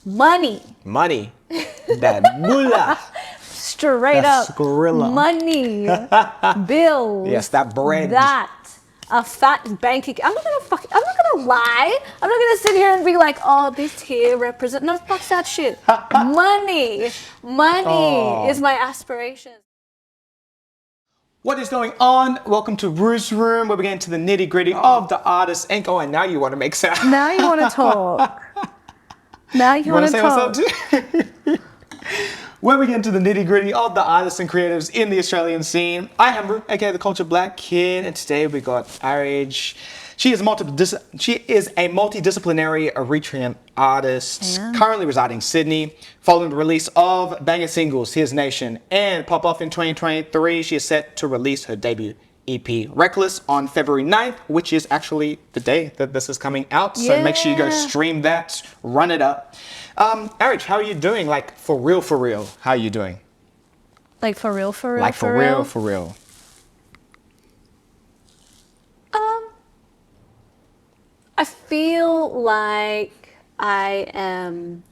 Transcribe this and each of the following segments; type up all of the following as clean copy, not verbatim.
Money. Money. That moolah. Straight That up. skrilla. Money. Bills. Yes, that bread. That. A fat bank account. I'm not gonna lie. I'm not gonna sit here and be like, oh, this here represent. No, fuck that shit. Money. Money is my aspiration. What is going on? Welcome to Ruu S Room, where we get into the nitty gritty of the artist. And now you want to make sound. Now you want to talk. Now you want to say talk. what's up too? Where we get into the nitty gritty of the artists and creatives in the Australian scene. I am Ruu, aka the Culture Black Kid, and today we got Arig. She is a multidisciplinary Eritrean artist, currently residing in Sydney. Following the release of banger singles His Nation and Pop Off in 2023, she is set to release her debut EP Reckless on February 9th, which is actually the day that this is coming out. So make sure you go stream that, run it up. Arig, how are you doing? Like for real, how are you doing? Like for real, Like for real. I feel like I am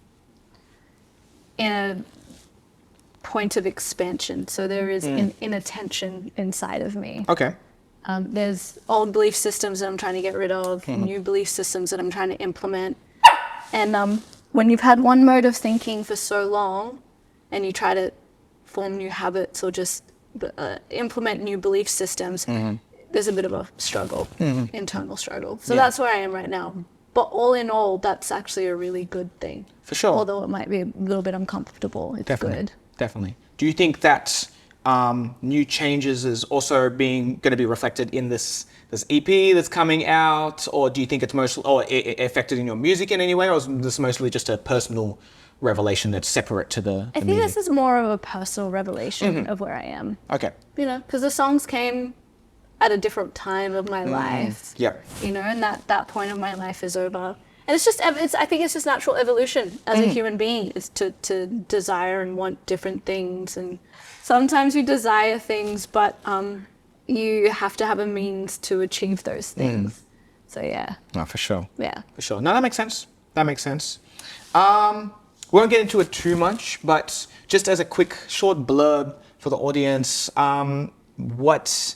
in a point of expansion. So there is an inattention inside of me. Okay. There's old belief systems that I'm trying to get rid of, new belief systems that I'm trying to implement. And when you've had one mode of thinking for so long and you try to form new habits or just implement new belief systems, there's a bit of a struggle, internal struggle. So that's where I am right now. But all in all, that's actually a really good thing. For sure. Although it might be a little bit uncomfortable, it's good. Definitely. Do you think that new changes is also going to be reflected in this EP that's coming out, or do you think it's mostly affected in your music in any way, or is this mostly just a personal revelation that's separate to the I think music? this is more of a personal revelation of where I am. Okay. You know, because the songs came at a different time of my life. Yeah. You know, and that point of my life is over. And it's just, I think it's just natural evolution as a human being, is to desire and want different things. And sometimes you desire things, but you have to have a means to achieve those things. So yeah. No, for sure. Yeah. For sure. No, that makes sense. We won't get into it too much, but just as a quick short blurb for the audience, what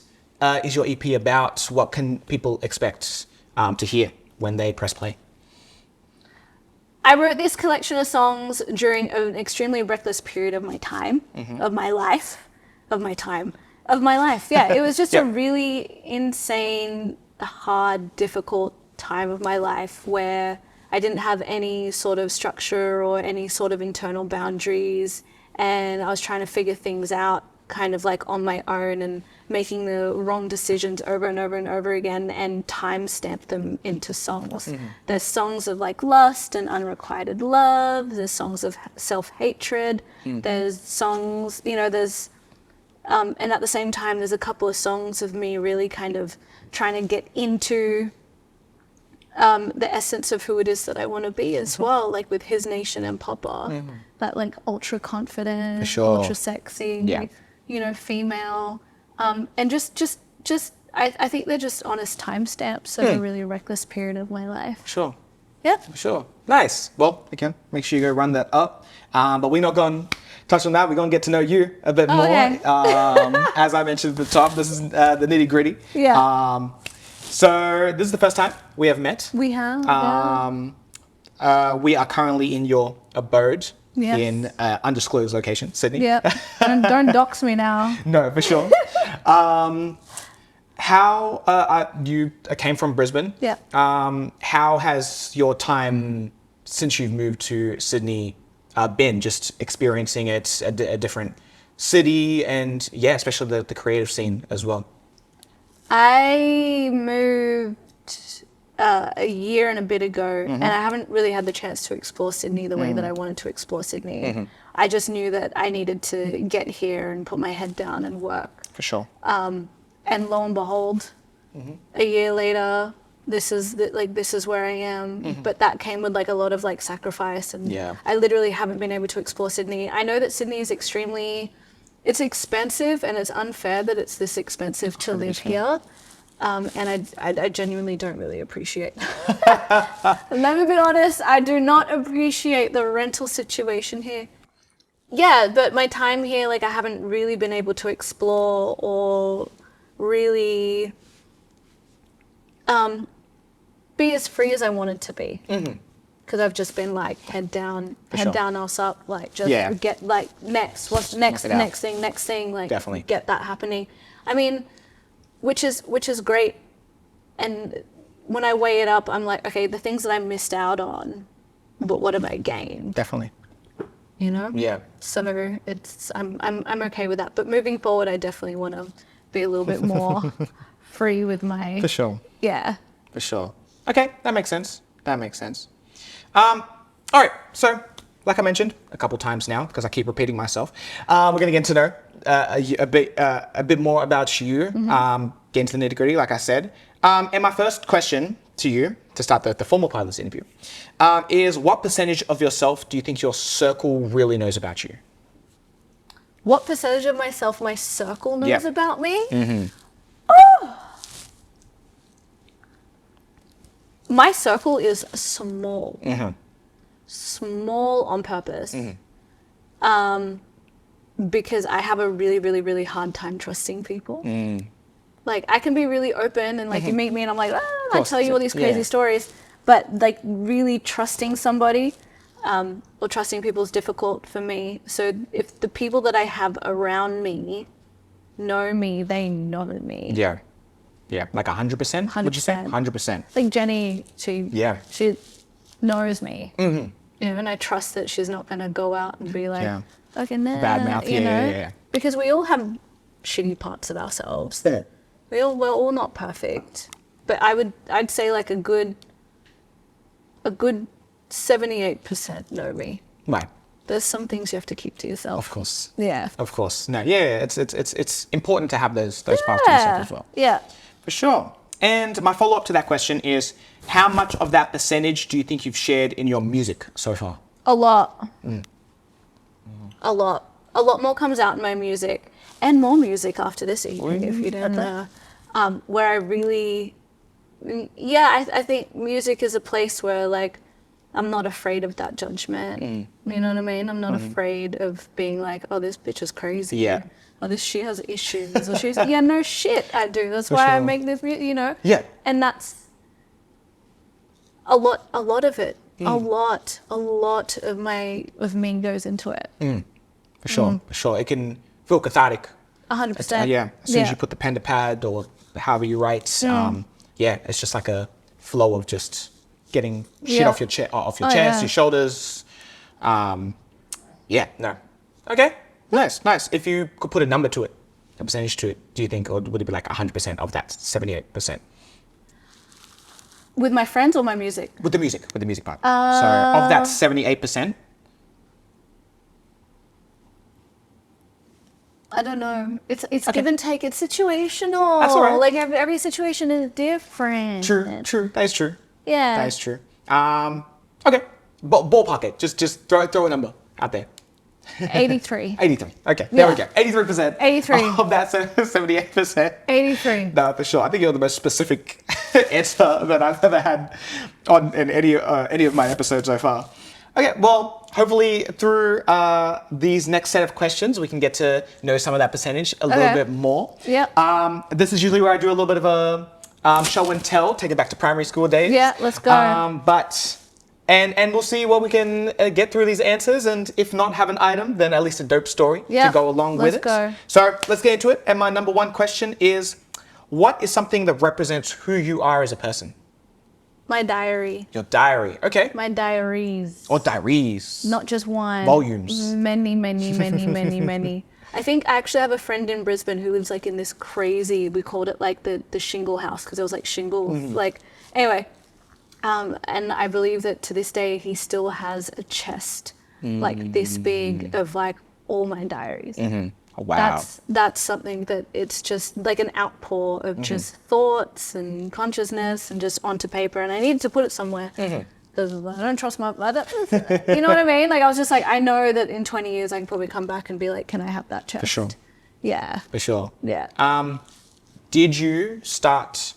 is your EP about? What can people expect to hear when they press play? I wrote this collection of songs during an extremely reckless period of my time, of my life. Yeah, it was just a really insane, hard, difficult time of my life where I didn't have any sort of structure or any sort of internal boundaries, and I was trying to figure things out kind of like on my own and making the wrong decisions over and over and over again and time stamp them into songs. There's songs of like lust and unrequited love. There's songs of self-hatred. There's songs, you know, and at the same time, there's a couple of songs of me really kind of trying to get into the essence of who it is that I want to be as well, like with His Nation and Papa, that like ultra confident, ultra sexy, you know, female, and just I think they're just honest timestamps of a really reckless period of my life. Sure. Yeah. Sure. Nice. Well, again, make sure you go run that up. But we're not going to touch on that. We're going to get to know you a bit more. Okay. As I mentioned at the top, this is the nitty gritty. Yeah. So this is the first time we have met. We have. We are currently in your abode Yes. in undisclosed location, Sydney. Yeah. Don't dox me now. No, for sure. How you came from Brisbane? Yeah. How has your time since you've moved to Sydney been? Just experiencing it, a different city, and especially the creative scene as well. I moved a year and a bit ago, and I haven't really had the chance to explore Sydney the way that I wanted to explore Sydney. I just knew that I needed to get here and put my head down and work. For sure. And lo and behold, a year later, this is where I am. But that came with like a lot of like sacrifice, and I literally haven't been able to explore Sydney. I know that Sydney is it's expensive, and it's unfair that it's this expensive to live here. And I genuinely don't really appreciate I've never been honest. I do not appreciate the rental situation here. Yeah, but my time here, like, I haven't really been able to explore or really be as free as I wanted to be. Because I've just been like head down, ass up, like just get like next, what's next thing, like Definitely get that happening. I mean, which is great. And when I weigh it up, I'm like, okay, the things that I missed out on, but what have I gained? Definitely. You know? Yeah. So it's I'm okay with that. But moving forward, I definitely want to be a little bit more free with my. For sure. Yeah. For sure. Okay, that makes sense. All right, so like I mentioned a couple times now, because I keep repeating myself, we're going to get to know a bit more about you, get into the nitty gritty, like I said. And my first question to you, to start the formal part of this interview, is what percentage of yourself do you think your circle really knows about you? What percentage of myself my circle knows about me? My circle is small. Small on purpose. Because I have a really, really, really hard time trusting people. Like, I can be really open and, like, you meet me and I'm like, I tell you all these crazy stories. But, like, really trusting somebody or trusting people is difficult for me. So if the people that I have around me know me, they know me. Yeah. Yeah, like 100%, would you say? 100%. Like Jenny, she knows me. And I trust that she's not going to go out and be like, okay, nah, bad mouth, you know? Because we all have shitty parts of ourselves. We're all not perfect. But I'd say like a good 78% know me. Right. There's some things you have to keep to yourself. Of course. Yeah. Of course. No, it's important to have those parts to yourself as well. Yeah. For sure. And my follow-up to that question is, how much of that percentage do you think you've shared in your music so far? A lot. A lot. A lot more comes out in my music, and more music after this EP, if you didn't know. Where I really, I think music is a place where, like, I'm not afraid of that judgment. You know what I mean? I'm not afraid of being like, oh, this bitch is crazy. Yeah. Oh, she has issues. Or she's, no shit, I do. That's why I make this, you know? Yeah. And that's a lot of it. A lot of me goes into it. For sure. For sure. It can feel cathartic. 100%. Yeah. As soon as you put the pen to pad or however you write, it's just like a flow of just getting shit off your chest, your shoulders. No. Okay. Nice. If you could put a number to it, a percentage to it, do you think, or would it be like 100% of that 78%? With my friends or my music? With the music part. So of that 78%. I don't know. It's give and take. It's situational. That's all right. Like every situation is different. True. That is true. Yeah. That is true. Okay. Ballpark it. Just throw a number out there. 83. 83. Okay, there we go. 83%. 83. Of that 78%. 83. No, for sure. I think you're the most specific answer that I've ever had in any of my episodes so far. Okay, well, hopefully through these next set of questions, we can get to know some of that percentage a little bit more. Yeah. This is usually where I do a little bit of a show and tell, take it back to primary school days. Yeah, let's go. And we'll see what we can get through these answers, and if not have an item, then at least a dope story to go along with it. Let's go. So let's get into it. And my number one question is, what is something that represents who you are as a person? My diary. Your diary. Okay. My diaries. Or diaries. Not just one. Volumes. Many. I think I actually have a friend in Brisbane who lives like in this crazy, we called it like the shingle house because it was like shingles. Like, anyway. And I believe that to this day, he still has a chest like this big of like all my diaries. Oh, wow. That's something that it's just like an outpour of just thoughts and consciousness and just onto paper. And I needed to put it somewhere because I don't trust you know what I mean? Like I was just like, I know that in 20 years I can probably come back and be like, can I have that chest? For sure. Yeah. For sure. Yeah. Did you start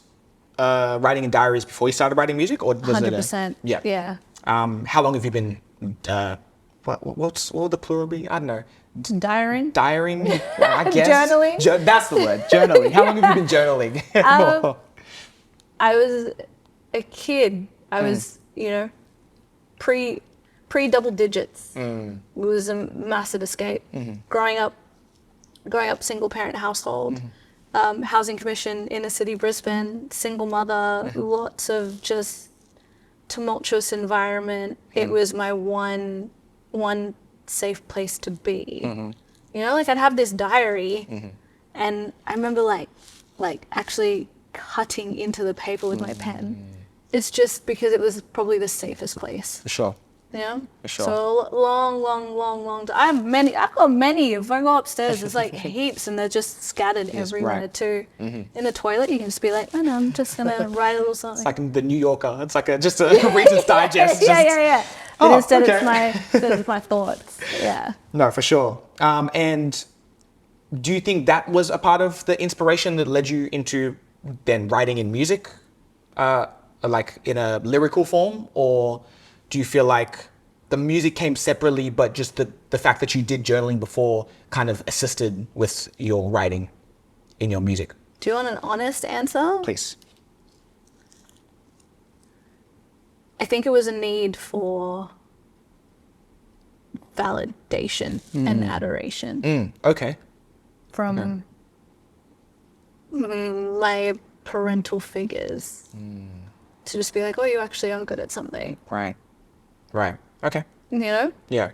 writing in diaries before you started writing music, or was 100%. Yeah. Yeah. How long have you been? What would the plural be? I don't know. Diaring. Diaring, I guess. Journaling? That's the word. Journaling. How long have you been journaling? I was a kid. I was, pre double digits. It was a massive escape. Growing up single parent household, housing commission, inner city Brisbane, single mother, lots of just tumultuous environment. It was my one safe place to be. Like I'd have this diary, and I remember like actually cutting into the paper with my pen. It's just because it was probably the safest place. For sure. Yeah. For sure. So long. I've got many. If I go upstairs, there's like heaps, and they're just scattered everywhere right. too. In the toilet, you can just be like, oh no, I'm just gonna write a little something. It's like the New Yorker. It's like just a Reader's Digest. Yeah. But instead, okay. it's my thoughts. Yeah. No, for sure. And do you think that was a part of the inspiration that led you into then writing in music, like in a lyrical form, or do you feel like the music came separately, but just the fact that you did journaling before kind of assisted with your writing in your music? Do you want an honest answer? Please. I think it was a need for validation and adoration Okay. from my parental figures to just be like, oh, you actually are good at something. Right. Okay. Yeah.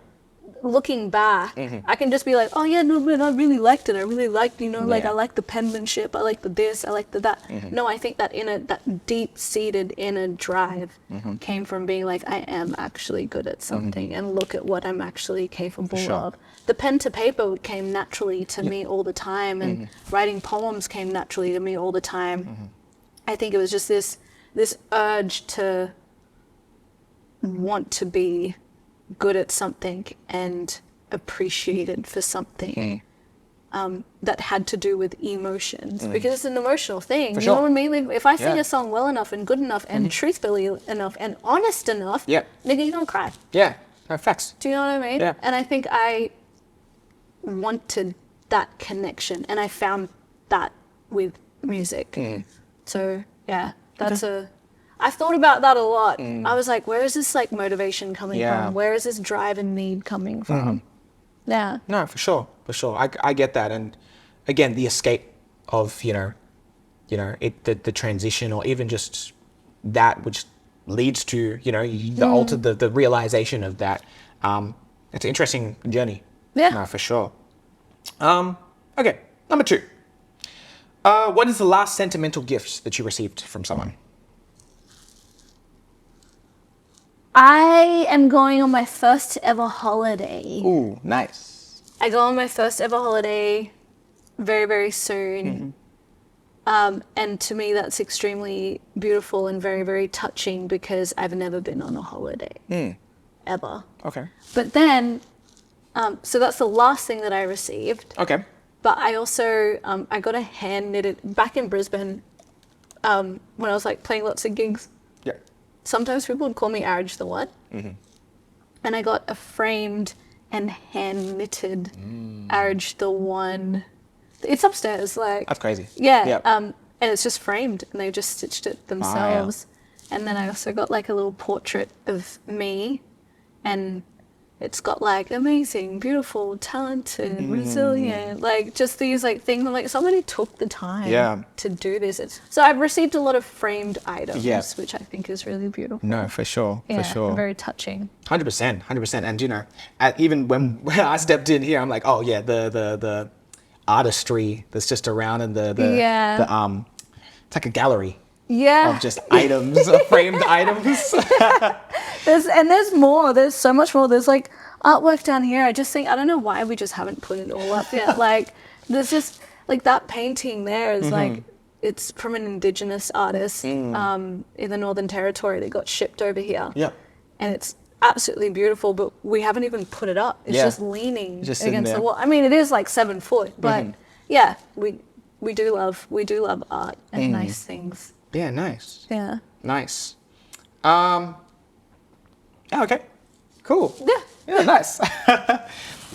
Looking back, I can just be like, oh yeah, no, man, I really liked it. I really liked, like I like the penmanship. I like the this. I like the that. No, I think that that deep-seated inner drive came from being like, I am actually good at something, and look at what I'm actually capable of. The pen to paper came naturally to me all the time, and writing poems came naturally to me all the time. I think it was just this urge to want to be good at something and appreciated for something that had to do with emotions, because it's an emotional thing. You know what I mean? Like, if I sing a song well enough and good enough and truthfully enough and honest enough, nigga, you're gonna cry. Yeah, no, facts. Do you know what I mean? Yeah. And I think I wanted that connection, and I found that with music. So yeah, that's I've thought about that a lot. I was like, where is this like motivation coming from? Where is this drive and need coming from? Yeah. No, for sure. I get that, and again, the escape of the transition, or even just that which leads to the realization of that. It's an interesting journey. Yeah. No, for sure. Okay, number 2. What is the last sentimental gift that you received from someone? I am going on my first ever holiday. Ooh, nice. I go on my first ever holiday very, very soon. And to me, that's extremely beautiful and very, very touching, because I've never been on a holiday. Ever. Okay. But then, so that's the last thing that I received. Okay. But I also, I got a hand knitted, back in Brisbane, when I was like playing lots of gigs. Yeah. Sometimes people would call me Arig the What? And I got a framed and hand knitted Arig the One. It's upstairs, like. That's crazy. Yeah. Yep. And it's just framed, and they just stitched it themselves. And then I also got like a little portrait of me, and it's got like amazing, beautiful, talented, resilient, like just these like things. I'm like, somebody took the time to do this. So I've received a lot of framed items, which I think is really beautiful. No, for sure. Yeah, for sure. Very touching. 100%. And even when I stepped in here, I'm like, oh yeah, the artistry that's just around, and the it's like a gallery. Yeah. Of just items, framed items. There's more. There's so much more. There's like artwork down here. I don't know why we just haven't put it all up yet. Like, there's just like that painting there is like, it's from an Indigenous artist in the Northern Territory that got shipped over here. Yeah. And it's absolutely beautiful, but we haven't even put it up. It's just leaning just against there. the wall. I mean, it is like 7 foot, but yeah, we we do love art and nice things. Yeah, nice. Yeah. Nice. Okay. Cool. Yeah. Yeah, nice.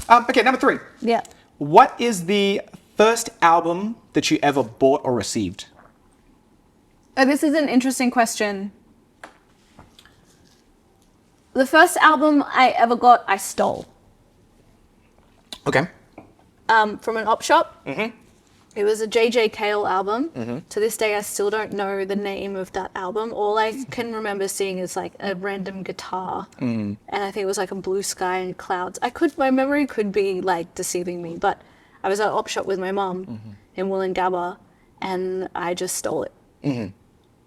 Okay, number 3. Yeah. What is the first album that you ever bought or received? Oh, this is an interesting question. The first album I ever got, I stole. Okay. From an op shop. Mm-hmm. It was a J.J. Cale album. Mm-hmm. To this day, I still don't know the name of that album. All I can remember seeing is like a random guitar. Mm. And I think it was like a blue sky and clouds. My memory could be like deceiving me, but I was at op shop with my mom in Wollongabba and I just stole it. Mm-hmm.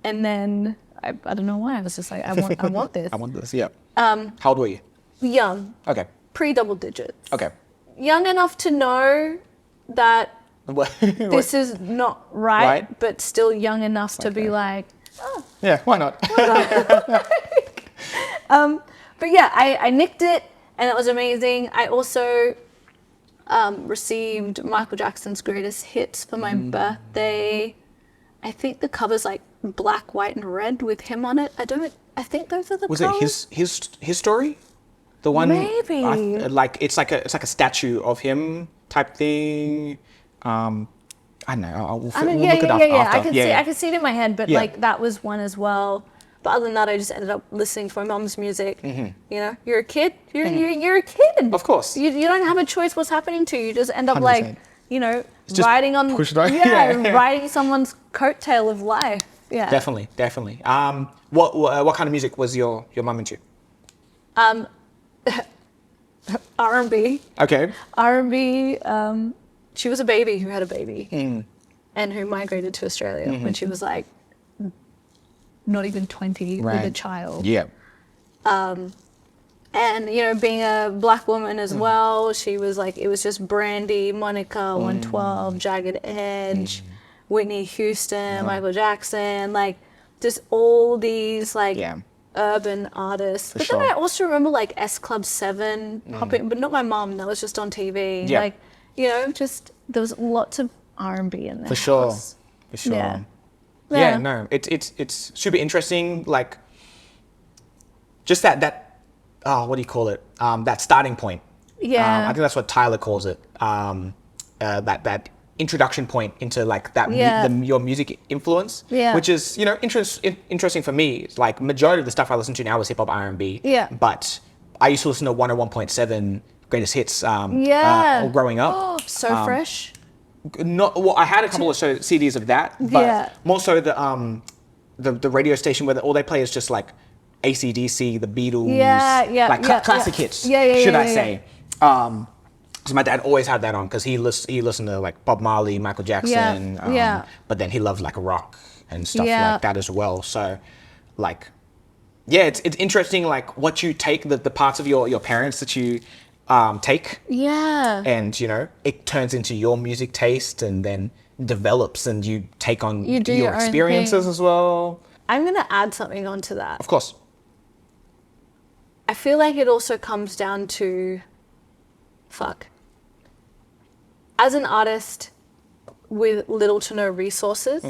And then I don't know why. I was just like, I want this. I want this, yeah. How old were you? Young. Okay. Pre-double digits. Okay. Young enough to know that this is not right, but still young enough to be like, oh. Yeah, why not? But yeah, I nicked it and it was amazing. I also received Michael Jackson's Greatest Hits for my birthday. I think the cover's like black, white, and red with him on it. I think those are the Was covers. it his story? The one Maybe. it's like a statue of him type thing. I don't know. We'll look it up after. I can see it in my head, but like that was one as well. But other than that, I just ended up listening to my mom's music. Mm-hmm. You know, you're a kid. You're a kid. Of course. You don't have a choice what's happening to you. You just end up 100%. like, you know, riding on riding someone's coattail of life. Yeah. Definitely. What kind of music was your mum into? R&B. Okay. R&B. She was a baby who had a baby and who migrated to Australia when she was like not even 20 with a child. Yeah. And, you know, being a black woman as well, she was like, it was just Brandy, Monica, 112, Jagged Edge, Whitney Houston, Michael Jackson, like just all these like urban artists. But then I also remember like S Club 7 popping, but not my mom, that was just on TV. Yeah. Like, you know, just there was lots of R&B in there. For sure. Yeah. No, it's super interesting. Like, just that what do you call it? That starting point. Yeah. I think that's what Tyler calls it. That introduction point into like that your music influence. Yeah. Which is, you know, interesting for me. It's like majority of the stuff I listen to now is hip hop R&B. Yeah. But I used to listen to 101.7 Greatest Hits. Growing up. Oh, so fresh. I had a couple of CDs of that, but more so the radio station where all they play is just like AC/DC, the Beatles, classic hits. Should I say? So my dad always had that on because he listened to like Bob Marley, Michael Jackson, but then he loved like rock and stuff like that as well. So, like, it's interesting like what you take the parts of your parents that you take. Yeah. And, you know, it turns into your music taste and then develops and you take on your experiences as well. I'm going to add something onto that. Of course. I feel like it also comes down to, as an artist with little to no resources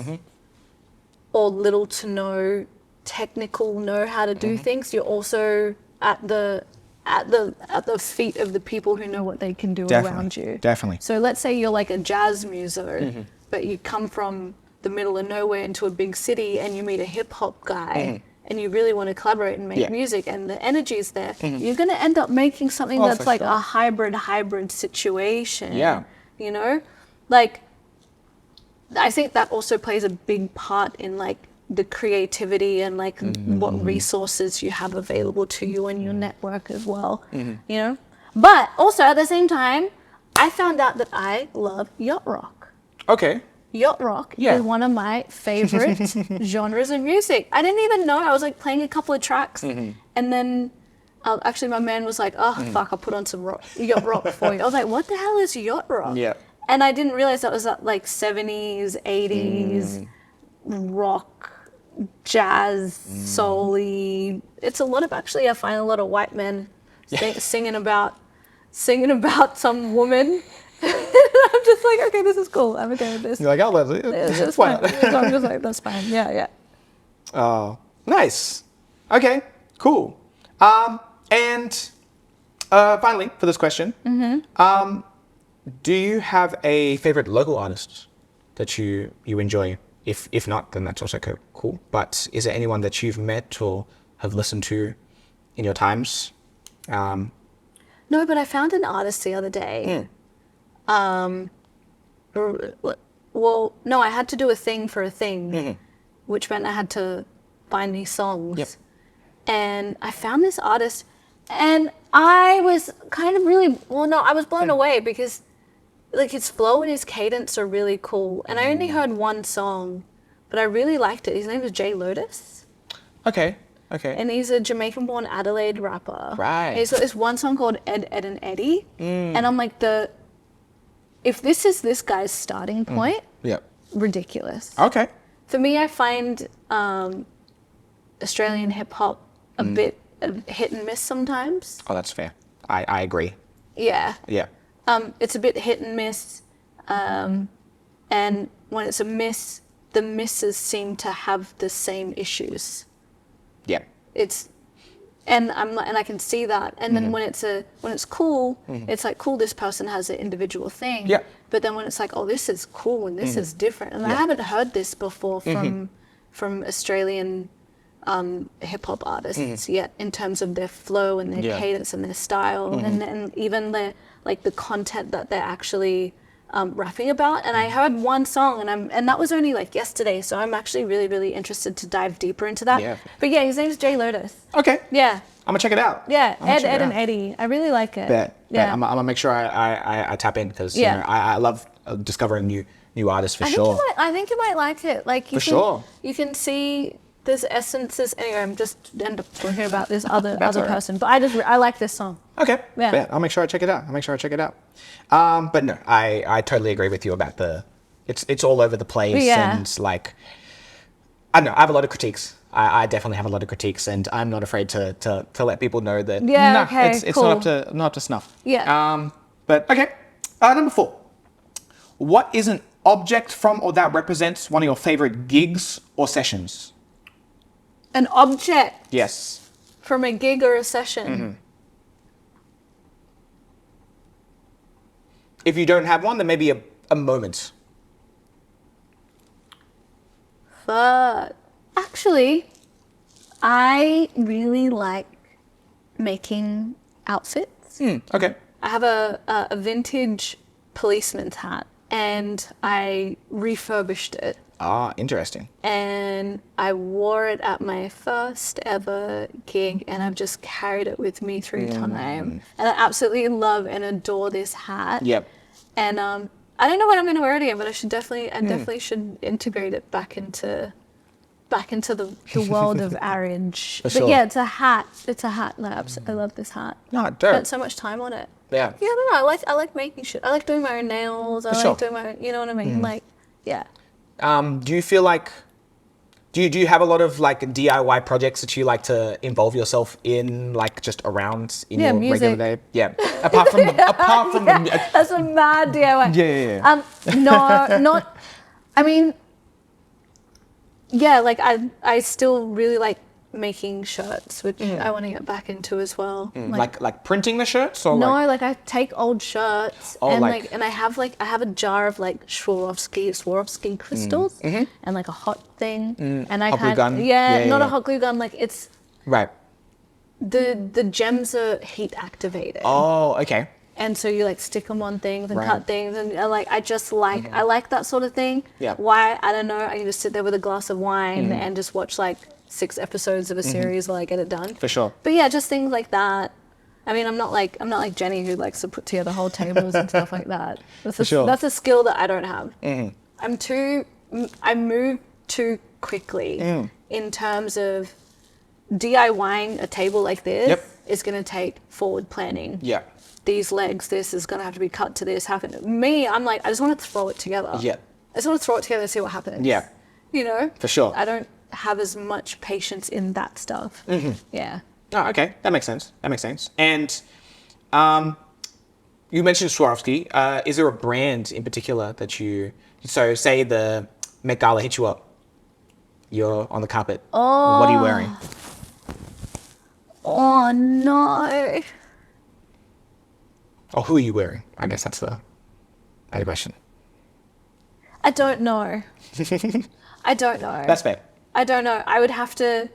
or little to no technical know how to do things, you're also at the feet of the people who know what they can do around you. Definitely. So let's say you're like a jazz muso, but you come from the middle of nowhere into a big city and you meet a hip hop guy and you really want to collaborate and make music and the energy is there, you're going to end up making something that's like a hybrid situation. Yeah. You know? Like, I think that also plays a big part in like the creativity and like what resources you have available to you and your network as well, you know? But also at the same time, I found out that I love yacht rock. Okay. Yacht rock is one of my favorite genres of music. I didn't even know. I was like playing a couple of tracks and then actually my man was like, oh, fuck, I'll put on some yacht rock for you. I was like, what the hell is yacht rock? Yeah. And I didn't realize that was like 70s, 80s rock, jazz, soul-y. It's a lot of, actually, I find a lot of white men singing about some woman I'm just like, okay, this is cool. I'm okay with this. You're like, oh, It's why fine. not? So I'm just like, that's fine. Yeah, yeah. Oh, nice. Okay, cool. And finally, for this question, do you have a favorite local artist that you enjoy? If not, then that's also cool. But is there anyone that you've met or have listened to in your times? No, but I found an artist the other day. Well, no, I had to do a thing for a thing, which meant I had to find these songs. Yep. And I found this artist, and I was kind of really, well, no, I was blown away because like his flow and his cadence are really cool. And I only heard one song, but I really liked it. His name is Jay Lotus. Okay. And he's a Jamaican-born Adelaide rapper. Right. And he's got this one song called Ed, Ed, and Eddie. And I'm like, if this is this guy's starting point, Yep. ridiculous. Okay. For me, I find Australian hip-hop a bit hit and miss sometimes. Oh, that's fair. I agree. Yeah. Yeah. It's a bit hit and miss. And when it's a miss, the misses seem to have the same issues. Yeah. And I can see that. And then when it's cool, it's like, cool, this person has an individual thing. Yeah. But then when it's like, oh, this is cool and this is different. And I haven't heard this before from Australian hip hop artists yet, in terms of their flow and their cadence and their style and even the content that they're actually rapping about. And I heard one song and that was only like yesterday, so I'm actually really, really interested to dive deeper into that. Yeah. But yeah, his name's Jay Lotus. Okay. Yeah. I'm gonna check it out. Yeah, I'm gonna check it Ed and out. Eddie. I really like it. Bet. Yeah. I'm gonna make sure I tap in because Yeah. you know, I love discovering new artists for I sure. I think you might like it. Like you For can, sure. You can see there's essences. Anyway, I'm just end up talking about this other That's all right. person. But I like this song. Okay. Yeah. Bet. I'll make sure I check it out. But no, I totally agree with you about it's all over the place Yeah. and like I don't know, I have a lot of critiques. I definitely have a lot of critiques, and I'm not afraid to let people know that Yeah, okay, it's cool. not up to snuff. Yeah. But okay. Number 4. What is an object from or that represents one of your favorite gigs or sessions? An object Yes. from a gig or a session. If you don't have one, then maybe a moment. But actually, I really like making outfits. Okay. I have a vintage policeman's hat, and I refurbished it. Ah, interesting. And I wore it at my first ever gig, and I've just carried it with me through time. And I absolutely love and adore this hat. Yep. And I don't know when I'm going to wear it again, but I definitely should integrate it back into the world of Arig. But sure. yeah, it's a hat. I love this hat. No, dope. Spent so much time on it. Yeah. Yeah, I don't know. I like making shit. I like doing my own nails. I sure. like doing my, you know what I mean? Like, yeah. Do you feel like do you have a lot of like DIY projects that you like to involve yourself in, like just around in your music. regular day? Yeah. Apart from That's a mad DIY. Yeah. No, not. I mean, yeah, like I still really like making shirts, which I want to get back into as well. Like printing the shirts or No, like like I take old shirts and I have a jar of like Swarovski crystals and like a hot thing and I Hot glue kind gun? yeah, not Yeah. a hot glue gun, like it's right. the gems are heat activated. Oh, okay. And so you like stick them on things and Right. cut things and like I just like I like that sort of thing. Yeah. Why? I don't know. I can just sit there with a glass of wine and just watch like 6 episodes of a series while I get it done. For sure. But yeah, just things like that. I mean, I'm not like Jenny who likes to put together whole tables and stuff like that. That's a skill that I don't have. I move too quickly in terms of DIYing a table like this. Yep. Is going to take forward planning. Yeah. These legs, this is going to have to be cut to this. Me, I'm like, I just want to throw it together. Yeah. I just want to throw it together and see what happens. Yeah. You know? For sure. I don't have as much patience in that stuff. Yeah. Oh, okay. That makes sense. And you mentioned Swarovski. Is there a brand in particular that you? So say the Met Gala hits you up. You're on the carpet. Oh. What are you wearing? Oh no. Or who are you wearing? I guess that's the better question. I don't know. I don't know. That's fair. I don't know. I'd have to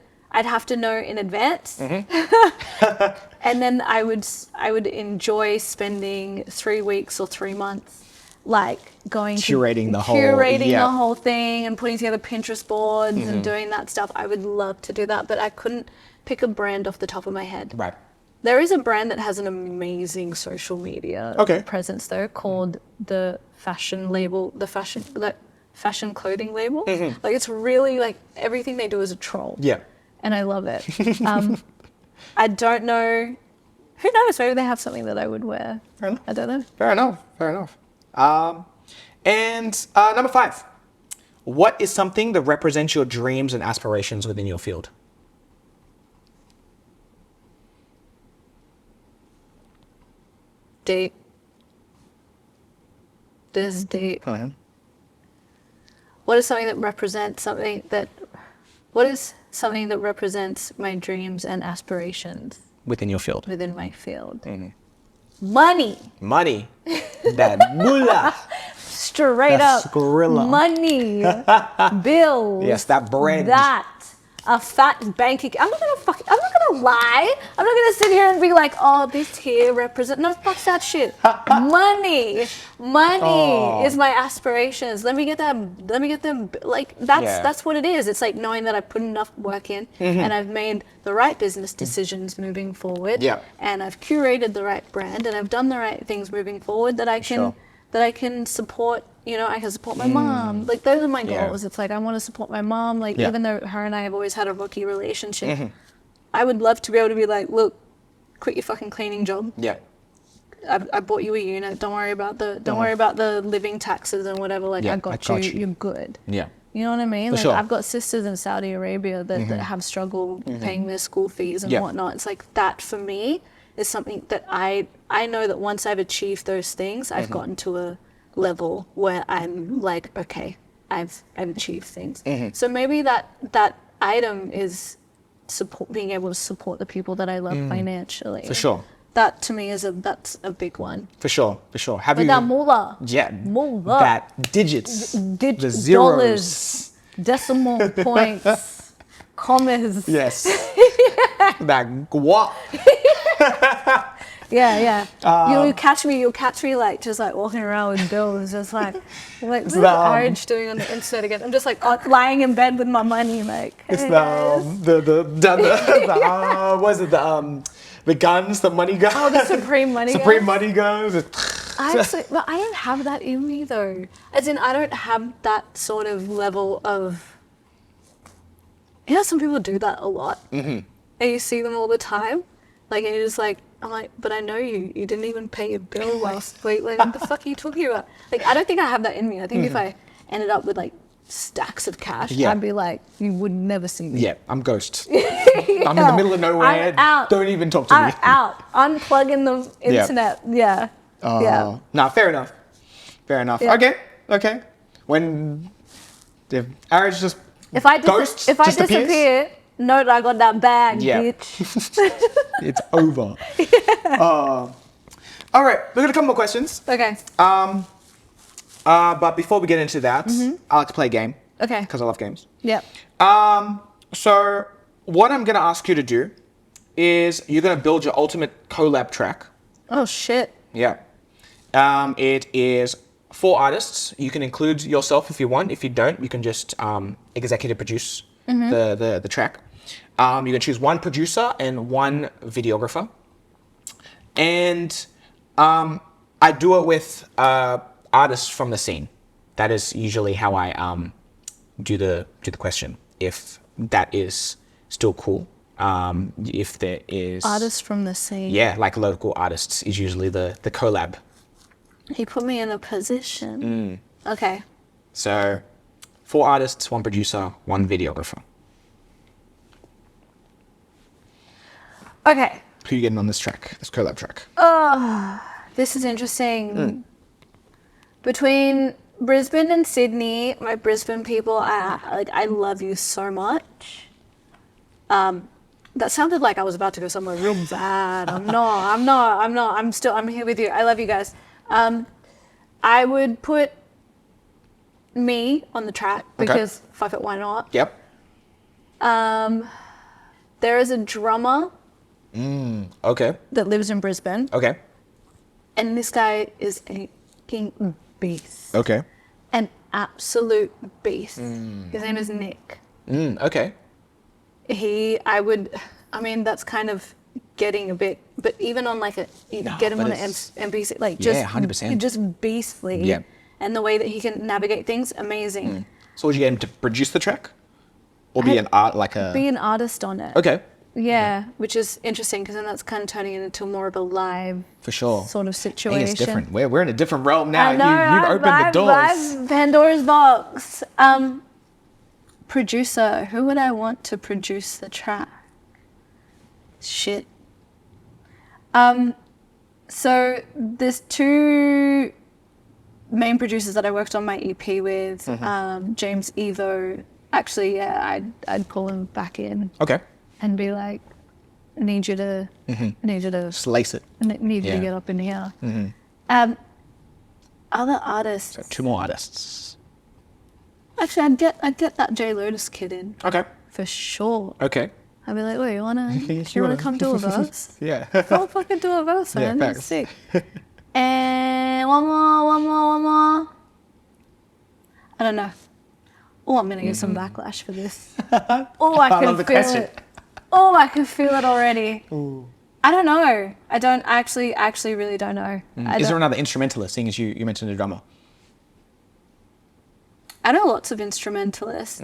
know in advance. And then I would enjoy spending 3 weeks or 3 months like Curating the whole thing and putting together Pinterest boards and doing that stuff. I would love to do that, but I couldn't pick a brand off the top of my head. Right. There is a brand that has an amazing social media presence though, called the fashion clothing label. Like it's really like everything they do is a troll. Yeah. And I love it. I don't know. Who knows? Maybe they have something that I would wear. Fair enough. I don't know. Fair enough. And number 5. What is something that represents your dreams and aspirations within your field? Deep. This is deep. Go ahead. What is something that represents my dreams and aspirations Within your field. within my field? Money. Money. That moolah. Straight That up. skrilla. Money. Bills. Yes, that bread. That. A fat bank account. I'm not gonna lie. I'm not gonna sit here and be like, oh, this here represent. No, fuck that shit. Money is my aspirations. Let me get them. Like that's what it is. It's like knowing that I put enough work in and I've made the right business decisions moving forward. Yeah. And I've curated the right brand and I've done the right things moving forward that I can support. You know, I can support my mom. Like, those are my goals. It's like, I want to support my mom. Like, even though her and I have always had a rocky relationship, I would love to be able to be like, look, quit your fucking cleaning job. Yeah. I bought you a unit. Don't worry about the living taxes and whatever. Like, I got you. You're good. Yeah. You know what I mean? Like, sure. I've got sisters in Saudi Arabia that have struggled paying their school fees and whatnot. It's like, that for me is something that I know that once I've achieved those things, I've gotten to a level where I'm like, okay, I've achieved things. So maybe that item is being able to support the people that I love financially. For sure. That to me that's a big one. For sure. But that moolah. Yeah. Moolah. That digits. The zeros. Dollars, decimal points, commas. Yes. That guap. Yeah. You'll catch me like just like walking around with bills, just like what is Arig doing on the internet again? I'm just like lying in bed with my money, like. It's hey, the guns, the money guns. Oh, the Supreme money guns. Supreme money guns. But I don't have that in me though. As in, I don't have that sort of level of. You know, some people do that a lot, and you see them all the time, like, and you're just like. I'm like, but I know you didn't even pay your bill last week. Like, what the fuck are you talking about? Like, I don't think I have that in me. I think if I ended up with like stacks of cash, I'd be like, you would never see me. Yeah, I'm ghost. I'm in the middle of nowhere. I'm out. Don't even talk to me. I'm out. Unplugging the internet. Yeah. Nah, fair enough. Yeah. Okay. When the Arig just if I ghosts disappear, know that I got that bag, bitch. It's over. All right, we've got a couple more questions. Okay. But before we get into that, I like to play a game. Okay. Because I love games. Yep. So what I'm going to ask you to do is you're going to build your ultimate collab track. Oh, shit. Yeah. It is 4 artists. You can include yourself if you want. If you don't, you can just executive produce the track. You can choose 1 producer and 1 videographer. And I do it with artists from the scene. That is usually how I do the question. If that is still cool. If there is artists from the scene. Yeah, like local artists is usually the collab. He put me in a position. Okay. So 4 artists, 1 producer, 1 videographer. Okay. Who are you getting on this track? This collab track? This is interesting. Between Brisbane and Sydney, my Brisbane people, I love you so much. That sounded like I was about to go somewhere real bad. I'm not. I'm here with you. I love you guys. I would put me on the track because fuck it, why not? Yep. There is a drummer Okay. that lives in Brisbane, Okay. and this guy is a king beast. Okay. An absolute beast. His name is Nick. Okay. I mean, that's kind of getting a bit, but even on like get him on an NPC, like just, 100%. just beastly. Yeah. And the way that he can navigate things, amazing. So would you get him to produce the track? Or be an art, like a... Be an artist on it. Okay. Yeah, which is interesting because then that's kind of turning it into more of a live For sure. sort of I situation. think it's different. We're in a different realm now. I know, You've opened the doors. Pandora's box. Producer. Who would I want to produce the track? Shit. So there's two main producers that I worked on my EP with. James Evo. Actually, yeah, I'd pull him back in Okay. and be like, I need you to Slice it. need you to Yeah. get up in here. Other artists. So 2 more artists. Actually, I'd get that J Lotus kid in Okay. for sure. Okay. I'd be like, "Wait, you wanna come do a verse? Yeah. Go fucking do a verse, Yeah, man. That's facts. sick." And one more. I don't know. Oh, I'm gonna get some backlash for this. Oh, I can love the feel question. it. Oh, I can feel it already. I don't know. I don't actually really don't know. Is there another instrumentalist, seeing as you mentioned a drummer? I know lots of instrumentalists.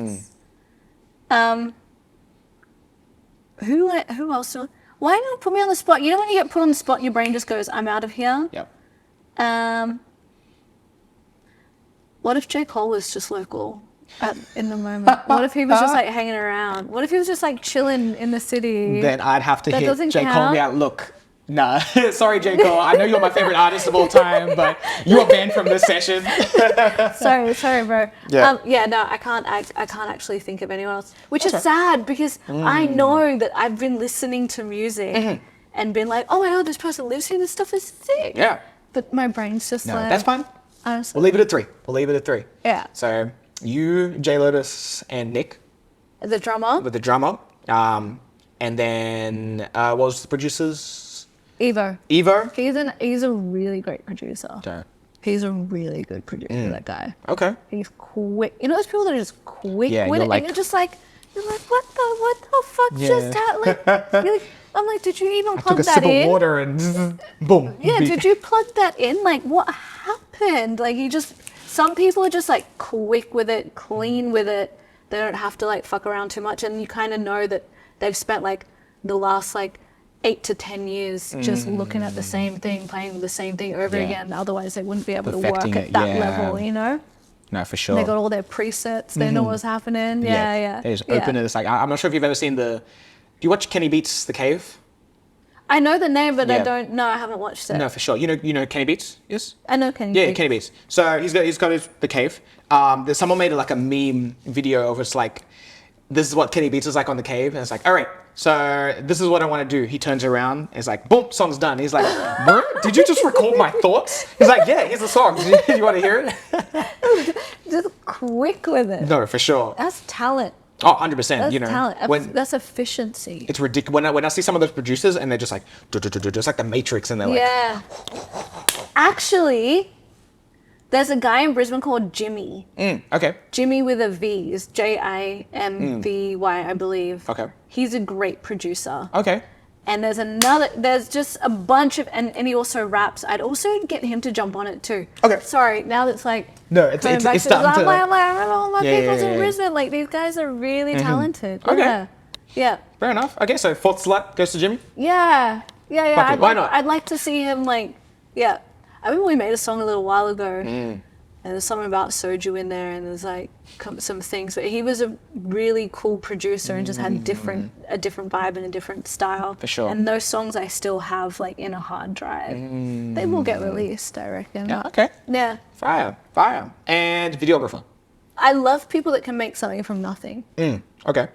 Who else? Why not put me on the spot? You know when you get put on the spot, your brain just goes, "I'm out of here." Yep. What if J. Cole was just local in the moment? What if he was just like hanging around? What if he was just like chilling in the city? Then I'd have to That hit doesn't J. Cole count? and be out. Look, nah. Sorry, J. Cole. I know you're my favorite artist of all time, but you are banned from this session. Sorry, bro. Yeah. No, I can't actually think of anyone else, which is sad because I know that I've been listening to music and been like, oh my god, this person lives here. This stuff is sick. Yeah. But my brain's just No, like, that's fine. honestly. We'll leave it at 3. Yeah. So you, J Lotus, and Nick The drummer, with the drummer. And then what was the producers? Evo. Evo. He's a really great producer. Okay. He's a really good producer, that guy. Okay. He's quick. You know those people that are just quick Yeah, with you're it? like- And you're just like, what the fuck just happened? Like, I'm like, did you even plug Took a that sip in? of water and boom. Yeah, did you plug that in? Like, what happened? Like, some people are just like quick with it, clean with it. They don't have to like fuck around too much. And you kind of know that they've spent like the last like 8 to 10 years just looking at the same thing, playing the same thing over Yeah. again. Otherwise, they wouldn't be able to Perfecting work it, at that yeah. level, you know? No, for sure. They got all their presets. They know what's happening. Yeah. They just open it. It's like, I'm not sure if you've ever seen do you watch Kenny Beats The Cave? I know the name, but Yeah. I don't know. I haven't watched it. No, for sure. You know Kenny Beats? Yes? I know Kenny. Yeah, Beats. Kenny Beats. So he's got The Cave. There's someone made like a meme video of it's like, this is what Kenny Beats is like on The Cave. And it's like, all right, so this is what I want to do. He turns around and it's like, boom, song's done. He's like, bro, did you just record my thoughts? He's like, yeah, here's the song. Do you want to hear it? Just quick with it. No, for sure. That's talent. Oh, 100%. That's You know, talent. That's efficiency. it's ridiculous. When I see some of those producers and they're just like, just like the Matrix, and they're like, Yeah. Actually, there's a guy in Brisbane called Jimmy. Okay. Jimmy with a V. Is Jimvy, I believe. Okay. He's a great producer. Okay. And there's just a bunch of, and he also raps. I'd also get him to jump on it too. Okay. Sorry, now that's like, No, it's coming back it's to this, starting to. I'm like, I remember all my Yeah, people's yeah, in yeah. Brisbane. Like, these guys are really talented. Okay. Yeah. Yeah. Fair enough. Okay, so 4th slot goes to Jimmy. Yeah. Yeah. Fuck it, why not? I'd like to see him like, yeah. I remember we made a song a little while ago. and there's something about soju in there, and there's like some things. But he was a really cool producer and just had a different vibe and a different style. For sure. And those songs I still have like in a hard drive. They will get released, I reckon. Yeah, okay. Yeah. Fire. And videographer. I love people that can make something from nothing. Okay.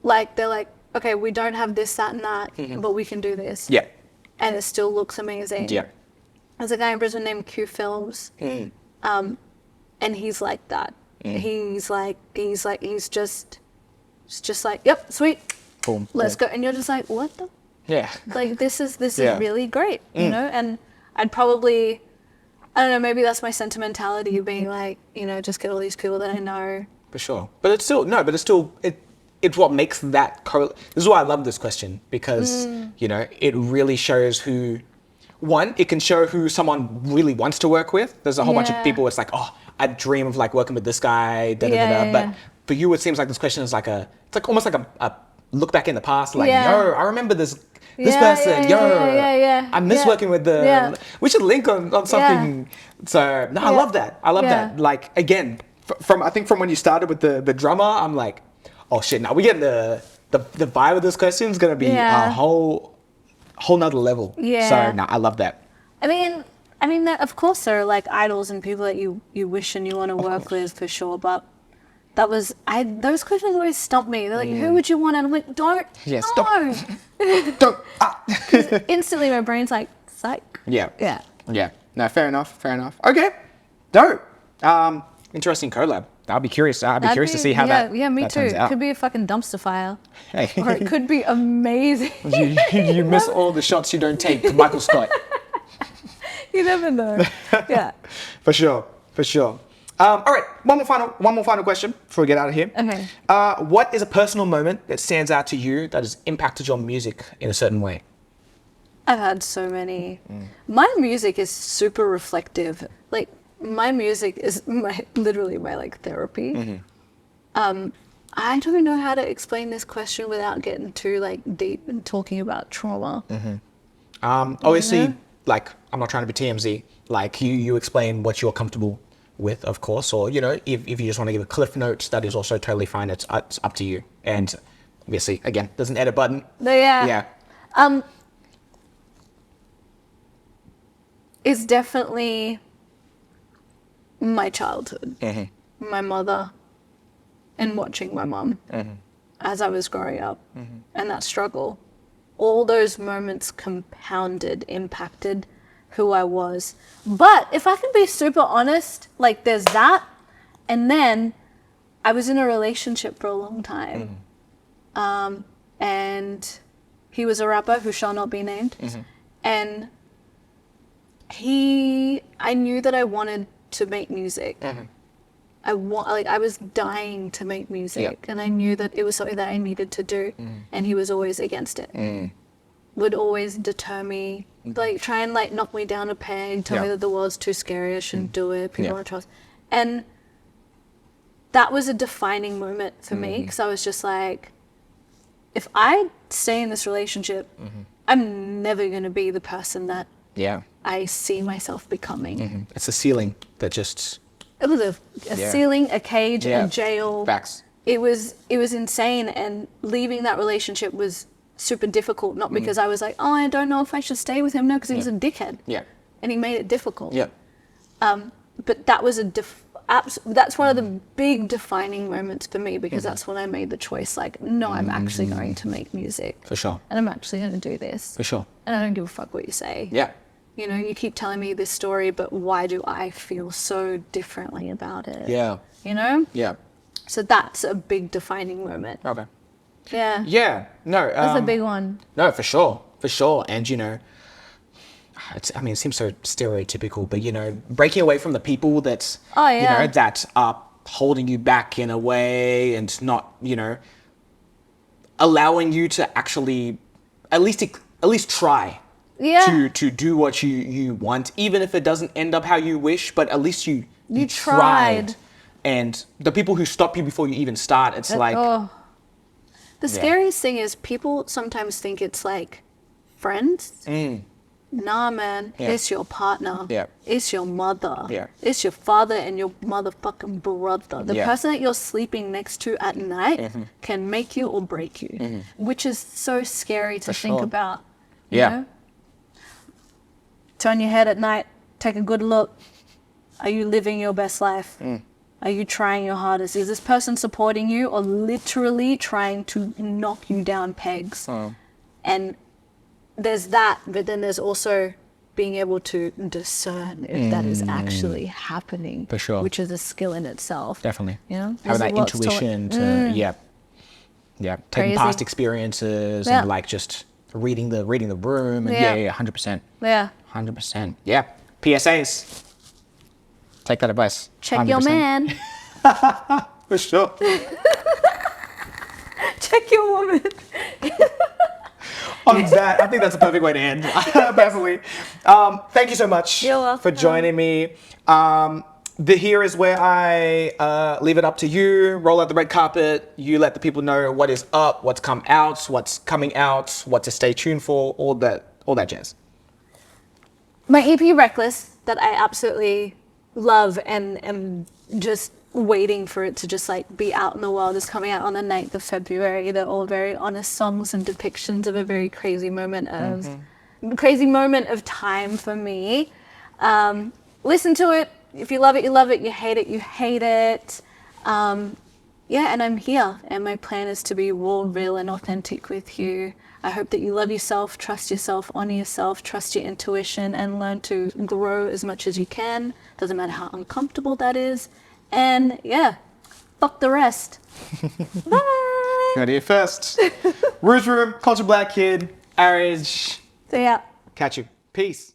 Like, they're like, okay, we don't have this, that, and that, but we can do this. Yeah. And it still looks amazing. Yeah. There's a guy in Brisbane named Q Films. And he's like that. He's just like, yep, sweet. Boom. Let's go. And you're just like, what the? Yeah. Like, this is Yeah. really great, you know? And I'd probably, I don't know, maybe that's my sentimentality of being like, you know, just get all these people that I know. For sure. But it's still, it's what makes that this is why I love this question, because, you know, it really shows it can show who someone really wants to work with. There's a whole bunch of people, it's like, oh, I dream of like working with this guy, But for you, it seems like this question is like it's like almost like a look back in the past, like, yo, I remember this person, I miss working with we should link on something. So, no, I love that. I love that. Like, again, I think from when you started with the drummer, I'm like, oh shit, now we get the vibe of this question is going to be a whole nother level. Yeah. So, no, I love that. I mean, of course there are like idols and people that you wish and you want to work with for sure, but those questions always stump me. They're like, who would you want? And I'm like, don't. Yeah, no. Stop. Don't. Instantly my brain's like, psych. Yeah. Yeah. Yeah. No, fair enough. Okay. Dope. Interesting collab. I'll be curious. I'll be curious to see how that me that too. turns out. Could be a fucking dumpster fire. Hey. Or it could be amazing. you miss all the shots you don't take, Michael Scott. You never know. Yeah. For sure. All right, one more final question before we get out of here. Okay. What is a personal moment that stands out to you that has impacted your music in a certain way? I've had so many. My music is super reflective. Like, my music is literally my like therapy. I don't know how to explain this question without getting too like deep and talking about trauma. Obviously, like, I'm not trying to be TMZ. Like, you explain what you're comfortable with, of course, or, you know, if you just want to give a cliff notes, that is also totally fine. It's up to you. And obviously, again, there's an edit button. Yeah. It's definitely my childhood, my mother, and watching my mum as I was growing up, and that struggle. All those moments compounded, impacted who I was. But if I can be super honest, like, there's that, and then I was in a relationship for a long time, and he was a rapper who shall not be named, and I knew that I wanted to make music. I was dying to make music, and I knew that it was something that I needed to do, and he was always against it. Would always deter me, like try and like knock me down a peg, tell me that the world's too scary, I shouldn't do it, people don't trust. And that was a defining moment for me, because I was just like, if I stay in this relationship, I'm never going to be the person that I see myself becoming. It's a ceiling that just... It was a ceiling, a cage, a jail. Facts. It was insane, and leaving that relationship was super difficult, not because I was like, oh, I don't know if I should stay with him, no, because he was a dickhead. And he made it difficult. But that was that's one of the big defining moments for me, because that's when I made the choice, like, no, I'm actually going to make music. For sure. And I'm actually going to do this. For sure. And I don't give a fuck what you say. You know, you keep telling me this story, but why do I feel so differently about it? You know? So that's a big defining moment. Okay. Yeah. No. That's a big one. No, for sure. And, you know, it seems so stereotypical, but, you know, breaking away from the people that, you know, that are holding you back in a way, and not, you know, allowing you to actually at least try to do what you want, even if it doesn't end up how you wish, but at least you tried. And the people who stop you before you even start, it's like... The scariest thing is people sometimes think it's like friends, Nah, man, Yeah. it's your partner. Yeah. It's your mother. Yeah. It's your father and your motherfucking brother. The Yeah. person that you're sleeping next to at night can make you or break you, which is so scary to think sure. about. You Yeah. know? Turn your head at night, take a good look. Are you living your best life? Are you trying your hardest? Is this person supporting you or literally trying to knock you down pegs? And there's that, but then there's also being able to discern if that is actually happening. For sure. Which is a skill in itself. Definitely. You know? Have This that is what's taught- intuition to, taking Crazy. past experiences Yeah. and like just reading the room. And Yeah. 100%. Yeah. 100%. Yeah. PSAs. Take that advice. Check your 100%. man. For sure. Check your woman. On that, I think that's a perfect way to end. Definitely. Thank you so much You're welcome. for joining me. Here is where I leave it up to you. Roll out the red carpet. You let the people know what is up, what's come out, what's coming out, what to stay tuned for, all that jazz. My EP Reckless that I absolutely love and am just waiting for it to just like be out in the world is coming out on the 9th of February. They're all very honest songs and depictions of a very crazy moment of time for me. Listen to it. If you love it, you love it. You hate it, you hate it. And I'm here. And my plan is to be raw, real, and authentic with you. I hope that you love yourself, trust yourself, honor yourself, trust your intuition, and learn to grow as much as you can. Doesn't matter how uncomfortable that is. And fuck the rest. Bye. Ready here first. Ruu S Room, Culture Black Kid, Arig. So yeah. Catch you. Peace.